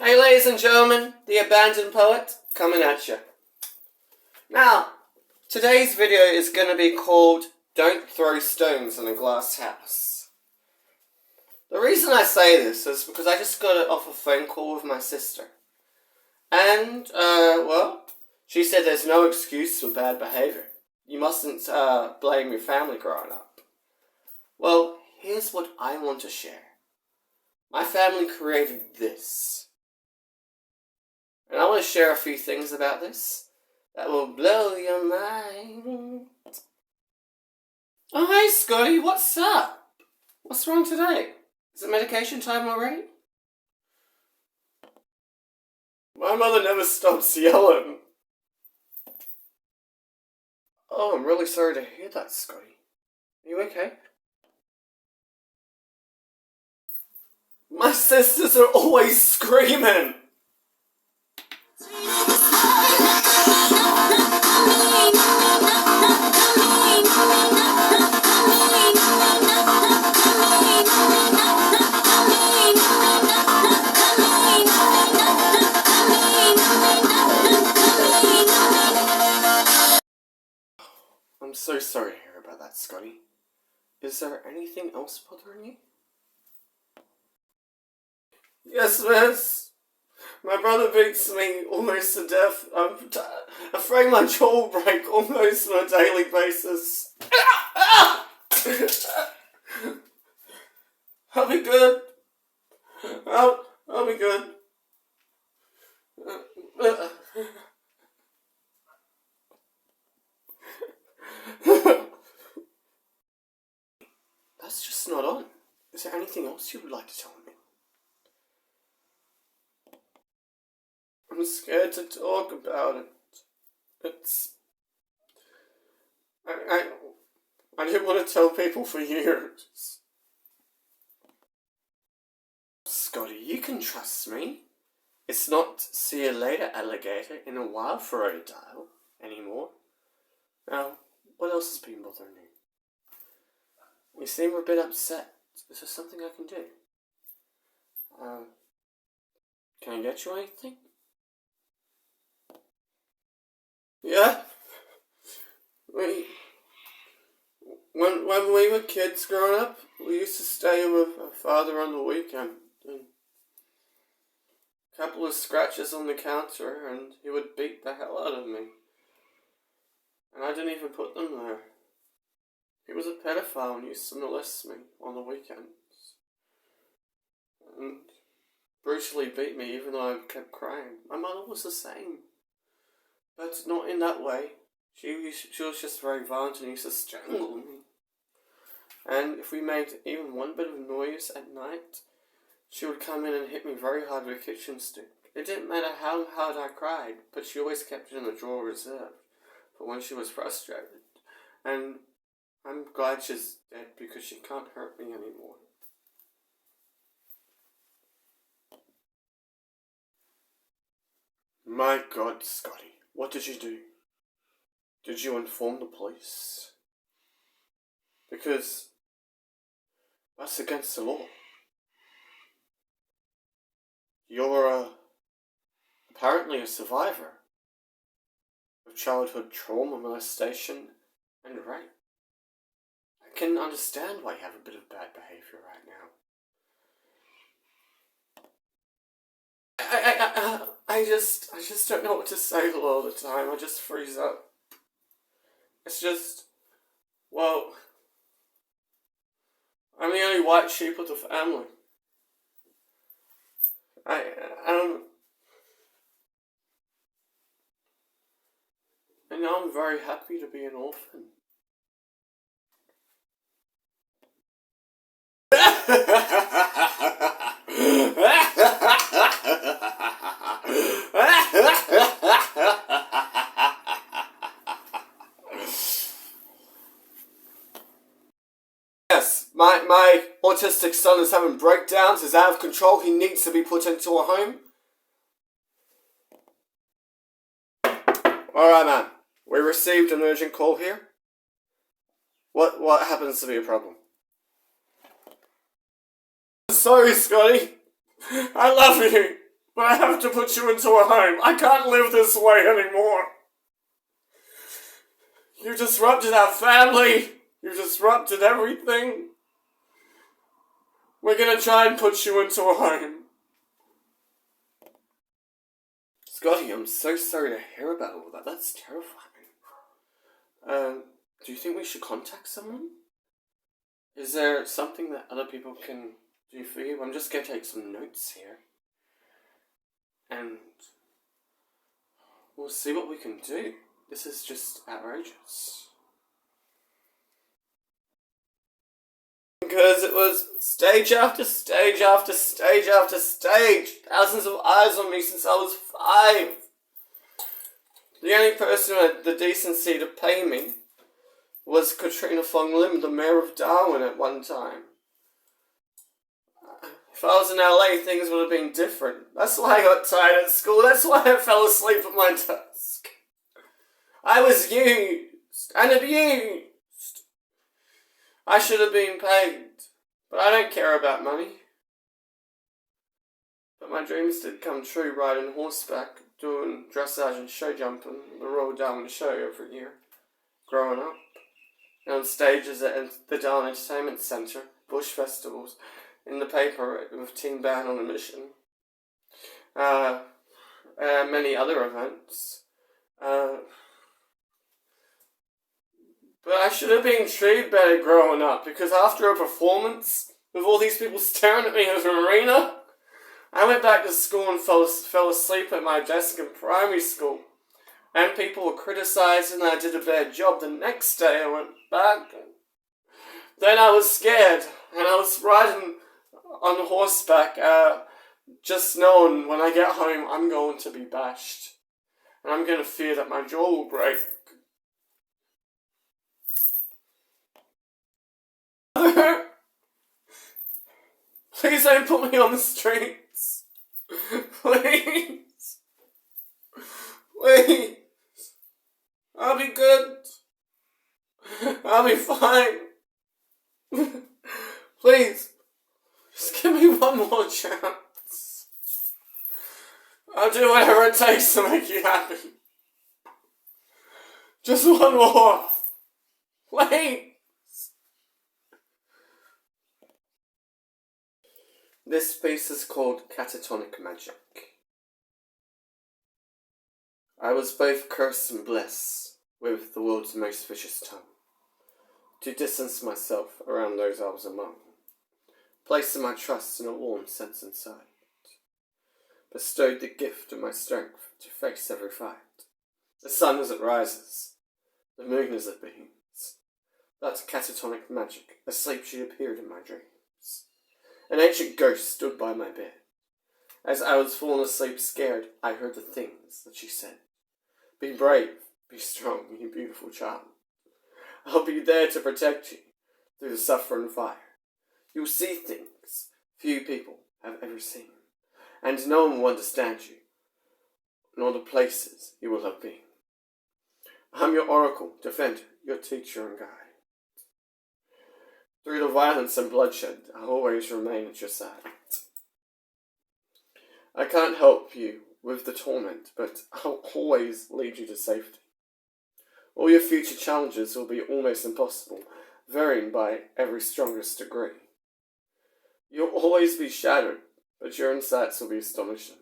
Hey ladies and gentlemen, the Abandoned Poet coming at you. Now, today's video is going to be called Don't Throw Stones in a Glass House. The reason I say this is because I just got off a phone call with my sister. And, well, she said there's no excuse for bad behaviour. You mustn't blame your family growing up. Well, here's what I want to share. My family created this. And I want to share a few things about this that will blow your mind. Oh, hey, Scotty, what's up? What's wrong today? Is it medication time already? My mother never stops yelling. Oh, I'm really sorry to hear that, Scotty. Are you okay? My sisters are always screaming. I'm so sorry to hear about that, Scotty. Is there anything else bothering you? Yes, miss. My brother beats me almost to death. I'm afraid my jaw will break almost on a daily basis. I'll be good. I'll be good. That's just not on. Is there anything else you would like to tell me? I'm scared to talk about it. I didn't want to tell people for years. Scotty, you can trust me. It's not see you later, alligator, in a while for a dial anymore. Now, what else has been bothering you? You seem a bit upset. Is there something I can do? Can I get you anything? Yeah? When we were kids growing up, we used to stay with our father on the weekend. And a couple of scratches on the counter and he would beat the hell out of me. And I didn't even put them there. He was a pedophile and used to molest me on the weekends. And brutally beat me even though I kept crying. My mother was the same. But not in that way. She was just very violent and used to strangle me. And if we made even one bit of noise at night, she would come in and hit me very hard with a kitchen stick. It didn't matter how hard I cried, but she always kept it in the drawer reserved for when she was frustrated. And I'm glad she's dead because she can't hurt me anymore. My God, Scotty, what did you do? Did you inform the police? Because that's against the law. You're apparently a survivor of childhood trauma, molestation, and rape. I can understand why you have a bit of bad behaviour right now. I just don't know what to say all the time. I just freeze up. It's just, well, I'm the only white sheep of the family. And now I'm very happy to be an orphan. Yes, my autistic son is having breakdowns, is out of control, he needs to be put into a home. Alright, man. We received an urgent call here. What happens to be a problem? Sorry, Scotty. I love you. But I have to put you into a home. I can't live this way anymore. You disrupted our family. You disrupted everything. We're gonna try and put you into a home. Scotty, I'm so sorry to hear about all that. That's terrifying. Do you think we should contact someone? Is there something that other people can do for you? I'm just gonna take some notes here. And we'll see what we can do. This is just outrageous. Because it was stage after stage after stage after stage. Thousands of eyes on me since I was 5. The only person who had the decency to pay me was Katrina Fong Lim, the mayor of Darwin at one time. If I was in LA, things would have been different. That's why I got tired at school. That's why I fell asleep at my desk. I was used and abused. I should have been paid, but I don't care about money. But my dreams did come true, riding horseback, doing dressage and show jumping, the Royal Darwin Show every year, growing up. And on stages at the Darwin Entertainment Centre, bush festivals, in the paper with Team Band on a Mission, many other events. But I should have been treated better growing up, because after a performance, with all these people staring at me in the arena, I went back to school and fell asleep at my desk in primary school. And people were criticising that I did a bad job. The next day I went back. Then I was scared, and I was riding on horseback, just knowing when I get home I'm going to be bashed. And I'm going to fear that my jaw will break. Please don't put me on the streets. Please. Please. I'll be good. I'll be fine. Please. Just give me one more chance. I'll do whatever it takes to make you happy. Just one more. Please. This piece is called Catatonic Magic. I was both cursed and blessed with the world's most vicious tongue, to distance myself around those I was among, placing my trust in a warm sense inside, bestowed the gift of my strength to face every fight. The sun as it rises, the moon as it beams, that catatonic magic, asleep she appeared in my dreams. An ancient ghost stood by my bed. As I was falling asleep scared, I heard the things that she said. Be brave, be strong, you beautiful child. I'll be there to protect you through the suffering fire. You'll see things few people have ever seen, and no one will understand you, nor the places you will have been. I'm your oracle, defender, your teacher and guide. Through the violence and bloodshed, I'll always remain at your side. I can't help you with the torment, but I'll always lead you to safety. All your future challenges will be almost impossible, varying by every strongest degree. You'll always be shattered, but your insights will be astonishing.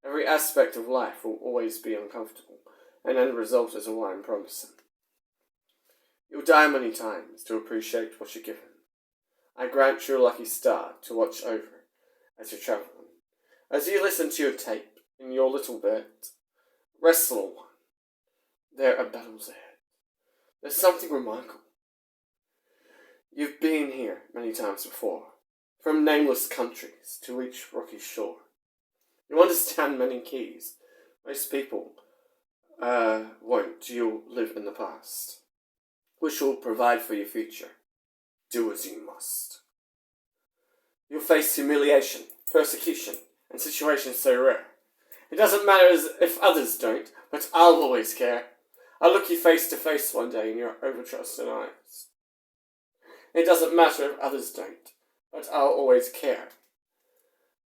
Every aspect of life will always be uncomfortable, and end result is a I'm promising. You'll die many times to appreciate what you're given. I grant you a lucky star to watch over as you're travelling. As you listen to your tape in your little bed, rest, little one. There are battles ahead. There's something remarkable. You've been here many times before, from nameless countries to each rocky shore. You understand many keys. Most people won't. You'll live in the past, which will provide for your future. Do as you must. You'll face humiliation, persecution, and situations so rare. It doesn't matter if others don't, but I'll always care. I'll look you face to face one day in your over-trusting eyes. It doesn't matter if others don't, but I'll always care.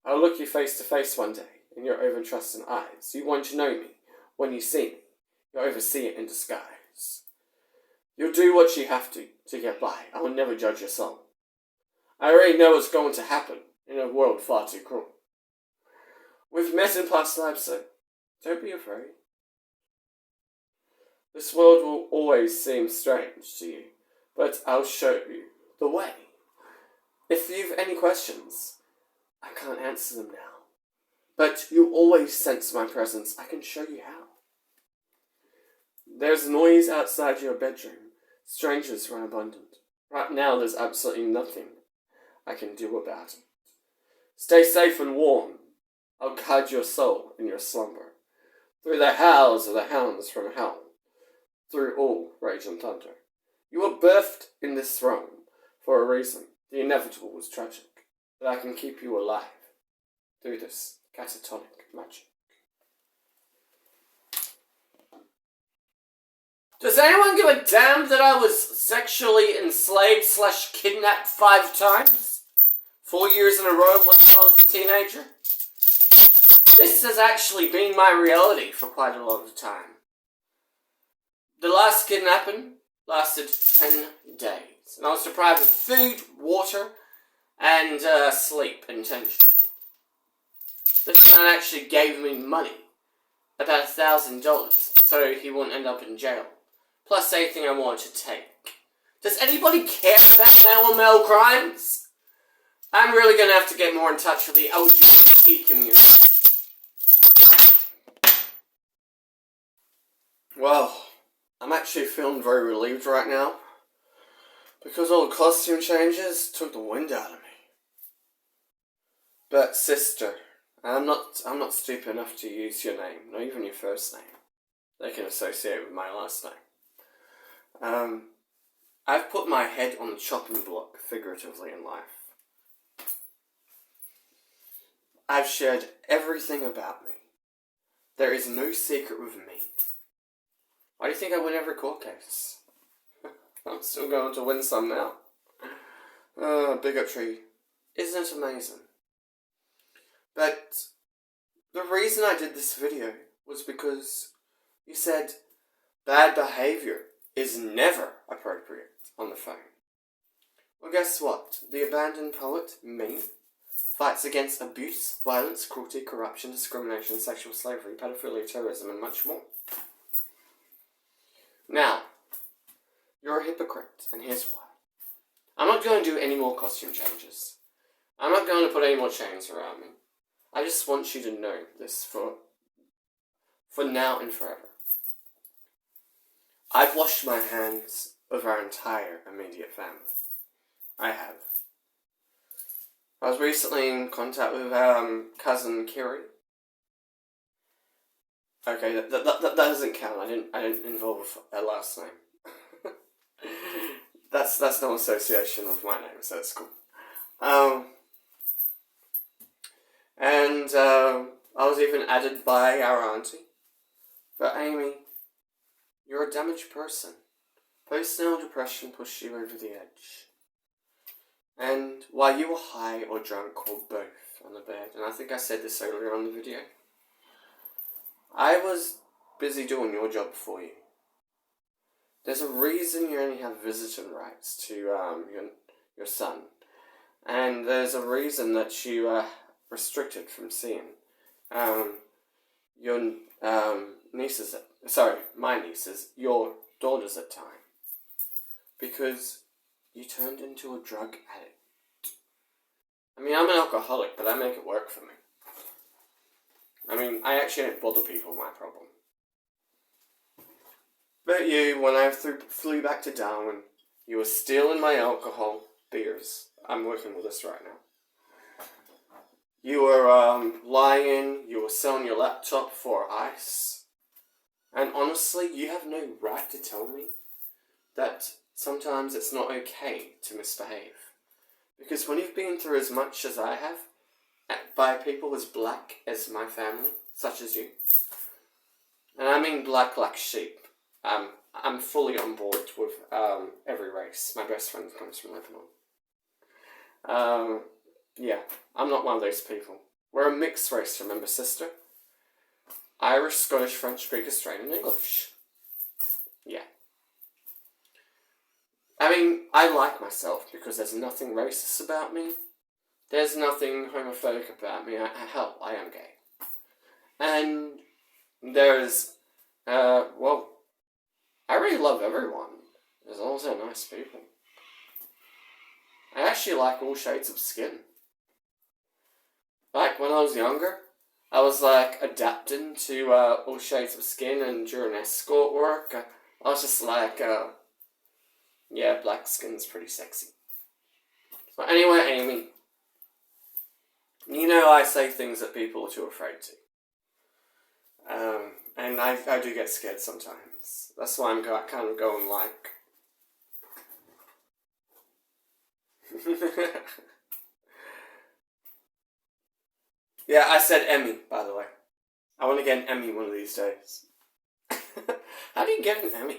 I'll look you face to face one day in your over-trusting eyes. You want to know me. When you see me, you oversee it in disguise. You'll do what you have to get by. I will never judge your soul. I already know what's going to happen in a world far too cruel. We've met in past lives, so don't be afraid. This world will always seem strange to you, but I'll show you the way. If you've any questions, I can't answer them now. But you always sense my presence. I can show you how. There's noise outside your bedroom. Strangers run abundant. Right now there's absolutely nothing I can do about it. Stay safe and warm. I'll guide your soul in your slumber. Through the howls of the hounds from hell. Through all rage and thunder. You were birthed in this throne for a reason. The inevitable was tragic. But I can keep you alive through this catatonic magic. Does anyone give a damn that I was sexually enslaved / kidnapped 5 times? 4 years in a row once I was a teenager? This has actually been my reality for quite a lot of time. The last kidnapping lasted 10 days, and I was deprived of food, water, and sleep intentionally. This man actually gave me money, about $1,000, so he wouldn't end up in jail. Plus anything I wanted to take. Does anybody care about male-on-male crimes? I'm really going to have to get more in touch with the LGBT community. Well, I'm actually feeling very relieved right now. Because all the costume changes took the wind out of me. But sister, I'm not stupid enough to use your name, not even your first name. They can associate with my last name. I've put my head on the chopping block, figuratively, in life. I've shared everything about me. There is no secret with me. Why do you think I win every court case? I'm still going to win some now. Bigotry. Isn't it amazing? But the reason I did this video was because you said bad behaviour is never appropriate on the phone. Well, guess what? The abandoned poet, me, fights against abuse, violence, cruelty, corruption, discrimination, sexual slavery, pedophilia, terrorism, and much more. Now, you're a hypocrite, and here's why. I'm not going to do any more costume changes. I'm not going to put any more chains around me. I just want you to know this for now and forever. I've washed my hands of our entire immediate family. I have. I was recently in contact with cousin Kiri. Okay, that doesn't count. I didn't involve her last name. that's no association with my name, so it's cool. And I was even added by our auntie. But Amy, you're a damaged person. Post-natal depression pushed you over the edge. And while you were high or drunk or both on the bed, and I think I said this earlier on the video, I was busy doing your job for you. There's a reason you only have visiting rights to your son. And there's a reason that you are restricted from seeing your nieces, my nieces, your daughters at time. Because you turned into a drug addict. I mean, I'm an alcoholic, but I make it work for me. I mean, I actually don't bother people with my problem. But you, when I flew back to Darwin, you were stealing my alcohol, beers. I'm working with this right now. You were lying, you were selling your laptop for ice. And honestly, you have no right to tell me that sometimes it's not okay to misbehave. Because when you've been through as much as I have, by people as black as my family, such as you, and I mean black like sheep, I'm fully on board with every race. My best friend comes from Lebanon. Yeah, I'm not one of those people. We're a mixed race, remember, sister? Irish, Scottish, French, Greek, Australian, English. Yeah. I mean, I like myself because there's nothing racist about me. There's nothing homophobic about me. Hell, I am gay. And there's, well, I really love everyone, as long as they're nice people. I actually like all shades of skin. Like, when I was younger, I was, like, adapting to, all shades of skin, and during escort work, I was just like, yeah, black skin's pretty sexy. But anyway, Amy, you know I say things that people are too afraid to. And I do get scared sometimes. That's why I'm kind of going like... Yeah, I said Emmy, by the way. I want to get an Emmy one of these days. How do you get an Emmy?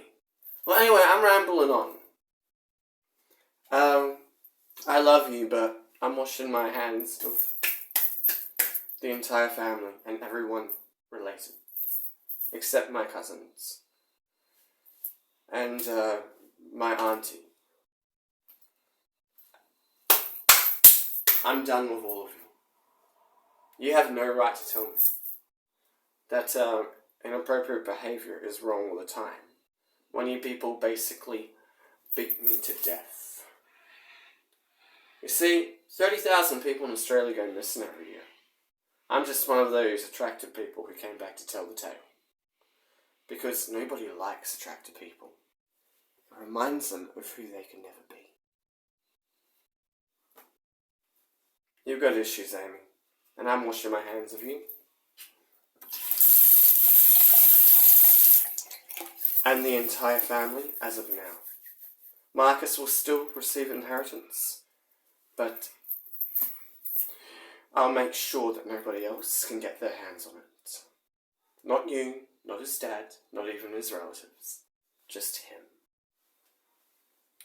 Well, anyway, I'm rambling on. I love you, but I'm washing my hands of the entire family and everyone related. Except my cousins. And, my auntie. I'm done with all of you. You have no right to tell me that, inappropriate behavior is wrong all the time, when you people basically beat me to death. You see, 30,000 people in Australia go missing every year. I'm just one of those attractive people who came back to tell the tale. Because nobody likes attractive people. It reminds them of who they can never be. You've got issues, Amy, and I'm washing my hands of you. And the entire family as of now. Marcus will still receive inheritance, but I'll make sure that nobody else can get their hands on it. Not you, not his dad, not even his relatives. Just him.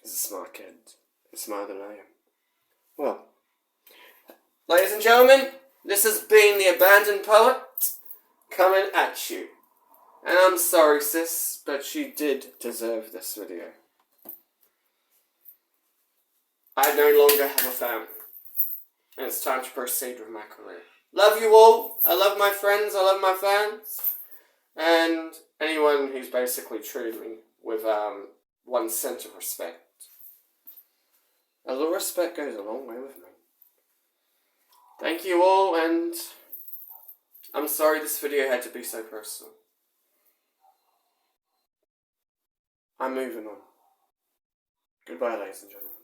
He's a smart kid. He's smarter than I am. Well, ladies and gentlemen, this has been The Abandoned Poet coming at you. And I'm sorry, sis, but you did deserve this video. I no longer have a family. And it's time to proceed with my career. Love you all. I love my friends. I love my fans. And anyone who's basically treated me with 1 cent of respect. A little respect goes a long way with me. Thank you all, and I'm sorry this video had to be so personal. I'm moving on. Goodbye, ladies and gentlemen.